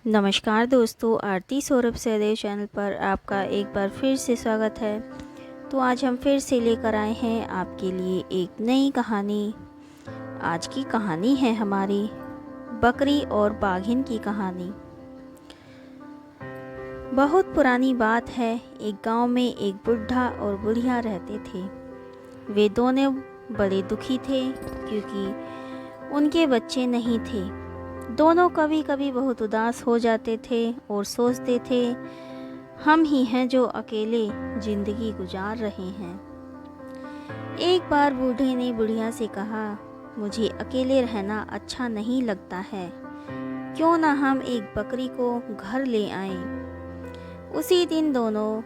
नमस्कार दोस्तों, आरती सौरभ सहदेव चैनल पर आपका एक बार फिर से स्वागत है। तो आज हम फिर से लेकर आए हैं आपके लिए एक नई कहानी। आज की कहानी है हमारी बकरी और बाघिन की कहानी। बहुत पुरानी बात है, एक गांव में एक बुढ़ा और बुढ़िया रहते थे। वे दोनों बड़े दुखी थे क्योंकि उनके बच्चे नहीं थे। दोनों कभी कभी बहुत उदास हो जाते थे और सोचते थे, हम ही हैं जो अकेले जिंदगी गुजार रहे हैं। एक बार बूढ़े ने बुढ़िया से कहा, मुझे अकेले रहना अच्छा नहीं लगता है, क्यों ना हम एक बकरी को घर ले आएं। उसी दिन दोनों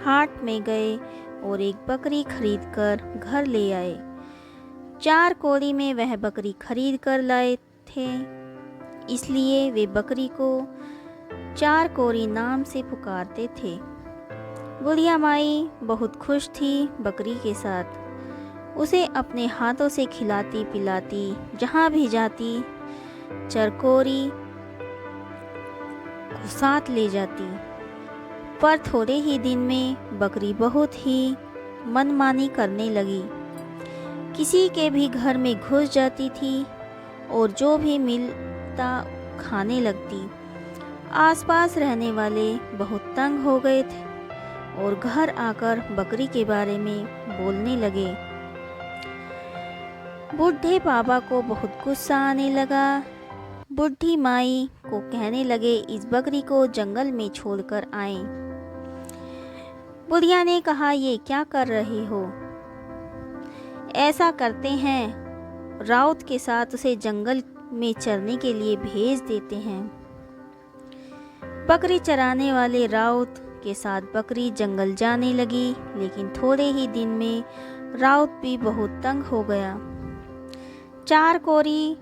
हाट में गए और एक बकरी खरीदकर घर ले आए। 4 कौड़ी में वह बकरी खरीद कर लाए थे, इसलिए वे बकरी को 4 कौड़ी नाम से पुकारते थे। बुढ़िया माई बहुत खुश थी बकरी के साथ। उसे अपने हाथों से खिलाती पिलाती जहाँ भी जाती, चरकोरी को साथ ले जाती। पर थोड़े ही दिन में बकरी बहुत ही मनमानी करने लगी। किसी के भी घर में घुस जाती थी और जो भी मिलता खाने लगती। आसपास रहने वाले बहुत तंग हो गए थे और घर आकर बकरी के बारे में बोलने लगे। बूढ़े बाबा को बहुत गुस्सा आने लगा। बूढ़ी माई को कहने लगे, इस बकरी को जंगल में छोड़कर आएं। बुढ़िया ने कहा, ये क्या कर रहे हो? ऐसा करते हैं, राउत के साथ उसे जंगल में चरने के लिए भेज देते हैं। बकरी चराने वाले राउत के साथ बकरी जंगल जाने लगी, लेकिन थोड़े ही दिन में राउत भी बहुत तंग हो गया। 4 कौड़ी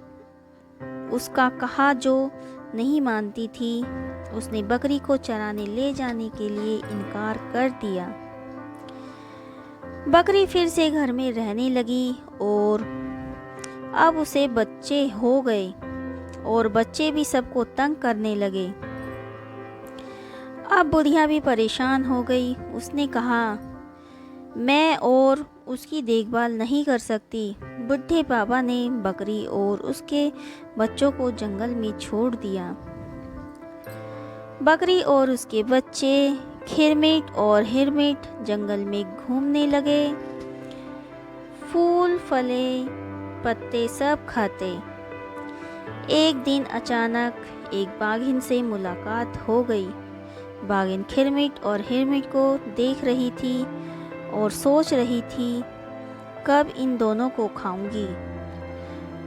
उसका कहा जो नहीं मानती थी। उसने बकरी को चराने ले जाने के लिए इनकार कर दिया। बकरी फिर से घर में रहने लगी और अब उसे बच्चे हो गए और बच्चे भी सबको तंग करने लगे। अब बुढ़िया भी परेशान हो गई। उसने कहा, मैं और उसकी देखभाल नहीं कर सकती। बुढ़े बाबा ने बकरी और उसके बच्चों को जंगल में छोड़ दिया। बकरी और उसके बच्चे खिरमिट और हिरमिट जंगल में घूमने लगे, फूल फले पत्ते सब खाते। एक दिन अचानक एक बाघिन से मुलाकात हो गई। बाघिन खिरमिट और हिरमिट को देख रही थी और सोच रही थी, कब इन दोनों को खाऊंगी।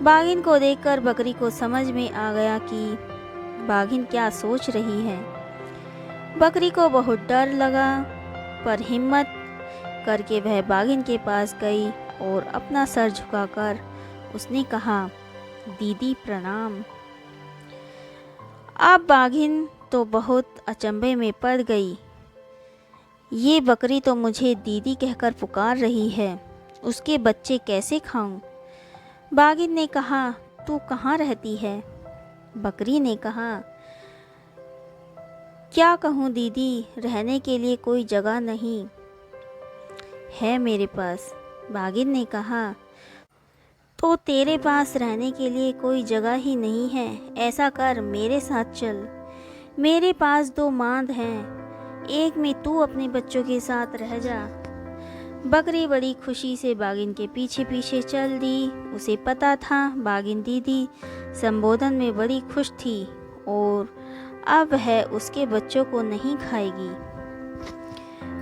बाघिन को देखकर बकरी को समझ में आ गया कि बाघिन क्या सोच रही है। बकरी को बहुत डर लगा, पर हिम्मत करके वह बाघिन के पास गई और अपना सर झुकाकर उसने कहा, दीदी प्रणाम। अब बाघिन तो बहुत अचंभे में पड़ गई। ये बकरी तो मुझे दीदी कहकर पुकार रही है, उसके बच्चे कैसे खाऊं? बाघिन ने कहा, तू कहाँ रहती है? बकरी ने कहा, क्या कहूँ दीदी, रहने के लिए कोई जगह नहीं है मेरे पास। बाघिन ने कहा, तो तेरे पास रहने के लिए कोई जगह ही नहीं है, ऐसा कर मेरे साथ चल। मेरे पास 2 मांद हैं, एक में तू अपने बच्चों के साथ रह जा। बकरी बड़ी खुशी से बाघिन के पीछे पीछे चल दी। उसे पता था बाघिन दीदी संबोधन में बड़ी खुश थी और अब वह उसके बच्चों को नहीं खाएगी।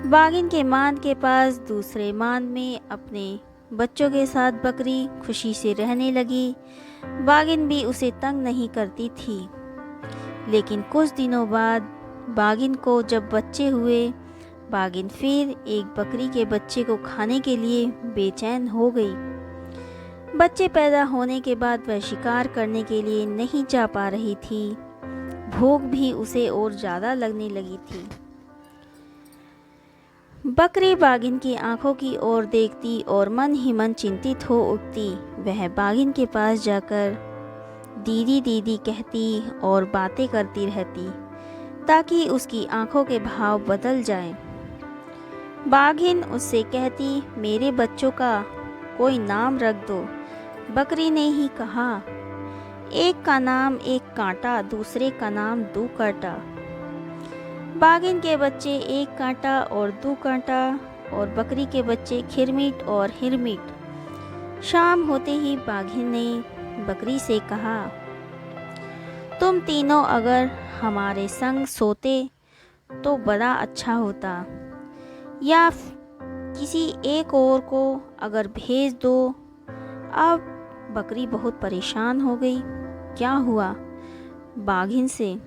बाघिन के मांद के पास दूसरे मांद में अपने बच्चों के साथ बकरी खुशी से रहने लगी। बाघिन भी उसे तंग नहीं करती थी। लेकिन कुछ दिनों बाद बाघिन को जब बच्चे हुए, बाघिन फिर एक बकरी के बच्चे को खाने के लिए बेचैन हो गई। बच्चे पैदा होने के बाद वह शिकार करने के लिए नहीं जा पा रही थी। भूख भी उसे और ज़्यादा लगने लगी थी। बकरी बाघिन की आंखों की ओर देखती और मन ही मन चिंतित हो उठती। वह बाघिन के पास जाकर दीदी दीदी कहती और बातें करती रहती ताकि उसकी आंखों के भाव बदल जाएं। बाघिन उससे कहती, मेरे बच्चों का कोई नाम रख दो। बकरी ने ही कहा, एक का नाम एक कांटा, दूसरे का नाम दो कांटा। बाघिन के बच्चे एक कांटा और दो कांटा, और बकरी के बच्चे खिरमिट और हिरमिट। शाम होते ही बाघिन ने बकरी से कहा, तुम तीनों अगर हमारे संग सोते तो बड़ा अच्छा होता, या किसी एक और को अगर भेज दो। अब बकरी बहुत परेशान हो गई। क्या हुआ? बाघिन से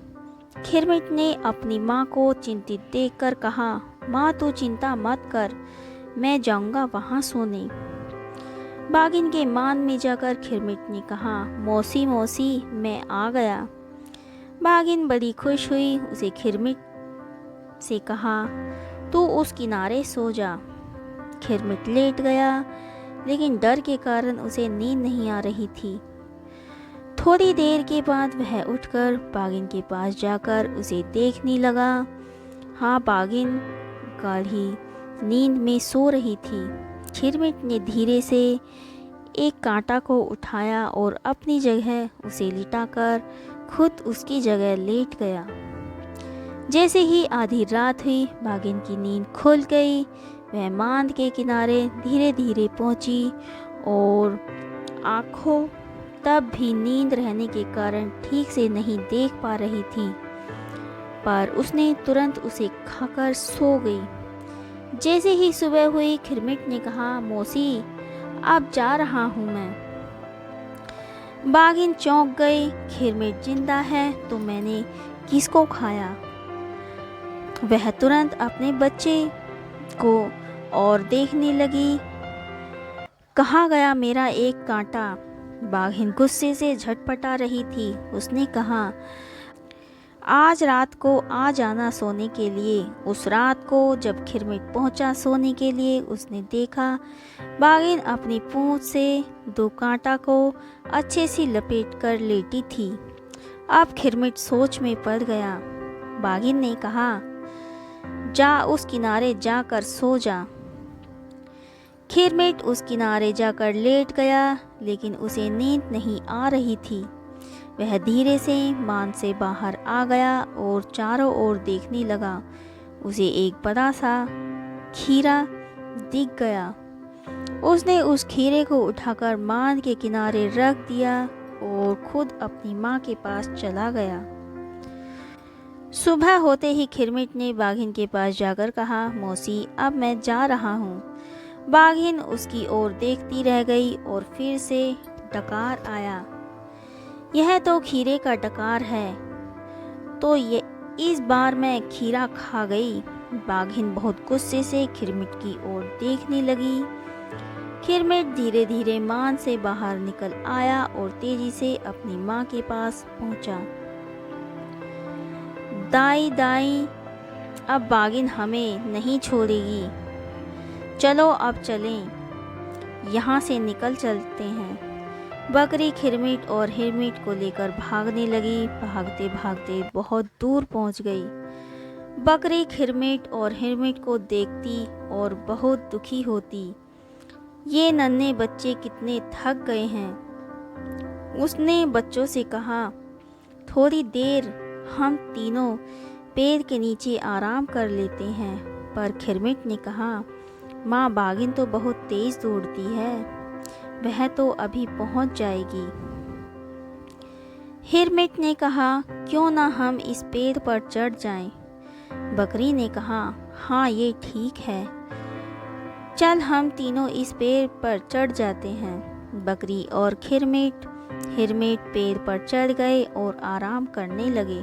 खिरमिट ने अपनी माँ को चिंतित देखकर कहा, माँ तू चिंता मत कर, मैं जाऊंगा वहाँ सोने। बाघिन के मान में जाकर खिरमिट ने कहा, मौसी मौसी मैं आ गया। बाघिन बड़ी खुश हुई। उसे खिरमिट से कहा, तू उस किनारे सो जा। खिरमिट लेट गया, लेकिन डर के कारण उसे नींद नहीं आ रही थी। थोड़ी देर के बाद वह उठकर बाघिन के पास जाकर उसे देखने लगा। हाँ, बाघिन गाढ़ी नींद में सो रही थी। खिरमिट ने धीरे से एक कांटा को उठाया और अपनी जगह उसे लिटाकर खुद उसकी जगह लेट गया। जैसे ही आधी रात हुई, बाघिन की नींद खुल गई। वह मांद के किनारे धीरे धीरे पहुंची और आंखों तब भी नींद रहने के कारण ठीक से नहीं देख पा रही थी, पर उसने तुरंत उसे खाकर सो गई। जैसे ही सुबह हुई, खिरमिट ने कहा, मौसी अब जा रहा हूँ मैं। बाघिन चौंक गई। खिरमिट जिंदा है तो मैंने किसको खाया? वह तुरंत अपने बच्चे को और देखने लगी। कहाँ गया मेरा एक कांटा? बाघिन गुस्से से झटपटा रही थी। उसने कहा, आज रात को आ जाना सोने के लिए। उस रात को जब खिरमिट पहुंचा सोने के लिए, उसने देखा बाघिन अपनी पूंछ से दो कांटा को अच्छे से लपेट कर लेटी थी। अब खिरमिट सोच में पड़ गया। बाघिन ने कहा, जा उस किनारे जाकर सो जा। खिरमिट उस किनारे जाकर लेट गया, लेकिन उसे नींद नहीं आ रही थी। वह धीरे से मान से बाहर आ गया और चारों ओर देखने लगा। उसे एक बड़ा सा खीरा दिख गया। उसने उस खीरे को उठाकर मान के किनारे रख दिया और खुद अपनी माँ के पास चला गया। सुबह होते ही खिरमिट ने बाघिन के पास जाकर कहा, मौसी अब मैं जा रहा हूँ। बाघिन उसकी ओर देखती रह गई और फिर से डकार आया। यह तो खीरे का डकार है, तो ये इस बार मैं खीरा खा गई। बाघिन बहुत गुस्से से खिरमिट की ओर देखने लगी। खिरमिट धीरे धीरे मान से बाहर निकल आया और तेजी से अपनी माँ के पास पहुँचा। दाई दाई, अब बाघिन हमें नहीं छोड़ेगी। चलो अब चलें, यहाँ से निकल चलते हैं। बकरी खिरमिट और हिरमिट को लेकर भागने लगी। भागते भागते बहुत दूर पहुँच गई। बकरी खिरमिट और हिरमिट को देखती और बहुत दुखी होती। ये नन्हे बच्चे कितने थक गए हैं। उसने बच्चों से कहा, थोड़ी देर हम तीनों पेड़ के नीचे आराम कर लेते हैं। पर खिरमिट ने कहा, माँ बाघिन तो बहुत तेज दौड़ती है, वह तो अभी पहुंच जाएगी। हिरमिट ने कहा, क्यों ना हम इस पेड़ पर चढ़ जाएं। बकरी ने कहा, हाँ ये ठीक है, चल हम तीनों इस पेड़ पर चढ़ जाते हैं। बकरी और खिरमिट हिरमिट पेड़ पर चढ़ गए और आराम करने लगे।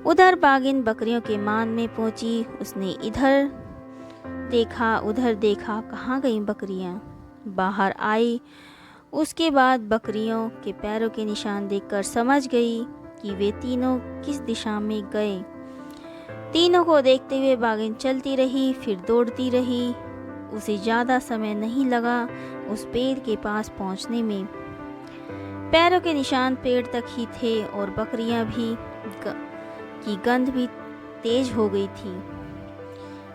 उधर बाघिन बकरियों के मान में पहुंची। उसने इधर देखा उधर देखा, कहाँ गई बकरियां? बाहर आई। उसके बाद बकरियों के पैरों के निशान देखकर समझ गई कि वे तीनों किस दिशा में गए। तीनों को देखते हुए बाघिन चलती रही, फिर दौड़ती रही। उसे ज़्यादा समय नहीं लगा उस पेड़ के पास पहुंचने में। पैरों के निशान पेड़ तक ही थे और बकरियां भी की गंध भी तेज हो गई थी।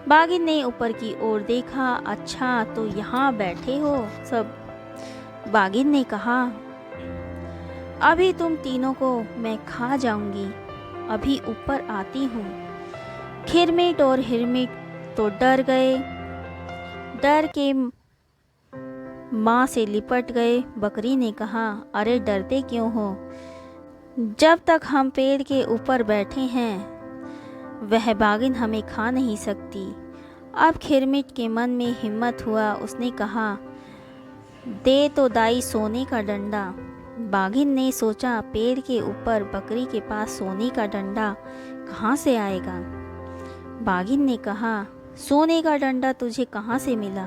बागिन ने ऊपर की ओर देखा। अच्छा, तो यहाँ बैठे हो सब। बागिन ने कहा, अभी तुम तीनों को मैं खा जाऊंगी, अभी ऊपर आती हूँ। खिरमिट और हिरमिट तो डर गए, डर के माँ से लिपट गए। बकरी ने कहा, अरे डरते क्यों हो? जब तक हम पेड़ के ऊपर बैठे हैं वह बागिन हमें खा नहीं सकती। अब खिरमिट के मन में हिम्मत हुआ। उसने कहा, दे तो दाई सोने का डंडा। बागिन ने सोचा, पेड़ के ऊपर बकरी के पास सोने का डंडा कहाँ से आएगा? बागिन ने कहा, सोने का डंडा तुझे कहाँ से मिला?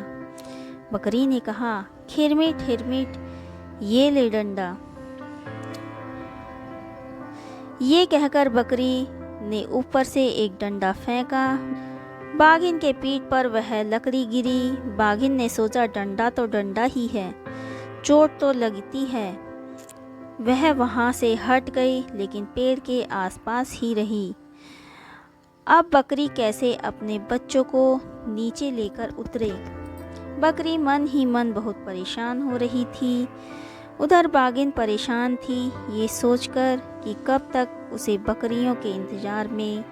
बकरी ने कहा, खिरमिट हिरमिट, ये ले डंडा। ये कहकर बकरी ने ऊपर से एक डंडा फेंका। बागिन के पीठ पर वह लकड़ी गिरी। बागिन ने सोचा, डंडा तो डंडा ही है, चोट तो लगती है। वह वहाँ से हट गई, लेकिन पेड़ के आसपास ही रही। अब बकरी कैसे अपने बच्चों को नीचे लेकर उतरे? बकरी मन ही मन बहुत परेशान हो रही थी। उधर बागिन परेशान थी ये सोचकर कि कब तक उसे बकरियों के इंतजार में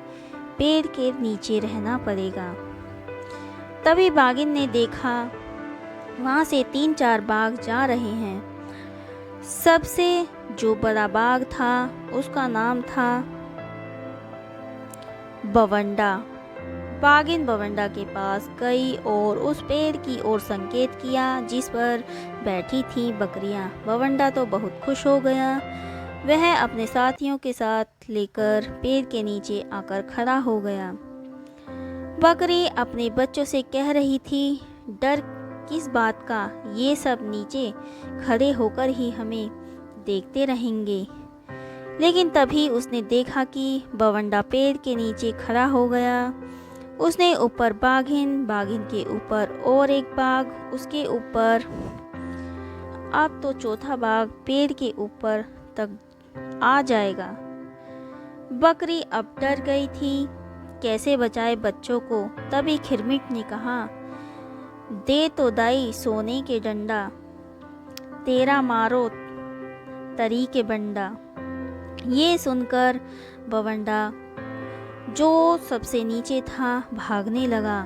पेड़ के नीचे रहना पड़ेगा। तभी बागिन ने देखा, वहाँ से 3-4 बाघ जा रहे हैं। सबसे जो बड़ा बाघ था उसका नाम था बवंडा। बागिन बवंडा के पास गई और उस पेड़ की ओर संकेत किया जिस पर बैठी थी बकरियां। बवंडा तो बहुत खुश हो गया। वह अपने साथियों के साथ लेकर पेड़ के नीचे आकर खड़ा हो गया। बकरी अपने बच्चों से कह रही थी, डर किस बात का, ये सब नीचे खड़े होकर ही हमें देखते रहेंगे। लेकिन तभी उसने देखा कि बवंडा पेड़ के नीचे खड़ा हो गया। उसने ऊपर बाघिन, बाघिन के ऊपर और एक बाघ, उसके ऊपर अब तो चौथा बाघ पेड़ के ऊपर तक आ जाएगा। बकरी अब डर गई थी, कैसे बचाए बच्चों को। तभी खिरमिट ने कहा, दे तो दाई सोने के डंडा, तेरा मारो तरी के बंडा। ये सुनकर बवंडा जो सबसे नीचे था भागने लगा,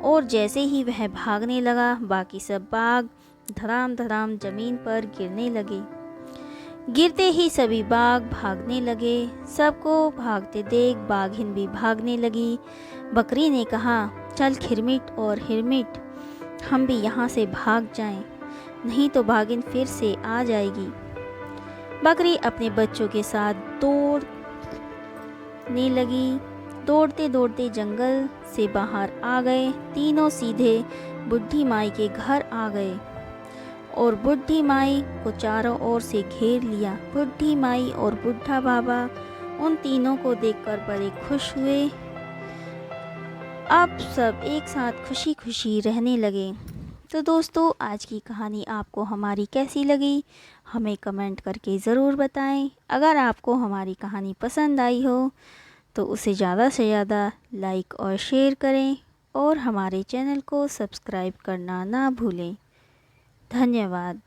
और जैसे ही वह भागने लगा बाकी सब बाघ धड़ाम धड़ाम जमीन पर गिरने लगे। गिरते ही सभी बाघ भागने लगे। सबको भागते देख बाघिन भी भागने लगी। बकरी ने कहा, चल खिरमिट और हिरमिट, हम भी यहाँ से भाग जाएं, नहीं तो बाघिन फिर से आ जाएगी। बकरी अपने बच्चों के साथ दौड़ने लगी। दौड़ते दौड़ते जंगल से बाहर आ गए। तीनों सीधे बुढ़ी माई के घर आ गए और बुढ़ी माई को चारों ओर से घेर लिया। बुढ़ी माई और बुढ़ा बाबा उन तीनों को देखकर बड़े खुश हुए। अब सब एक साथ खुशी खुशी रहने लगे। तो दोस्तों, आज की कहानी आपको हमारी कैसी लगी हमें कमेंट करके ज़रूर बताएं। अगर आपको हमारी कहानी पसंद आई हो तो उसे ज़्यादा से ज़्यादा लाइक और शेयर करें और हमारे चैनल को सब्सक्राइब करना ना भूलें। धन्यवाद।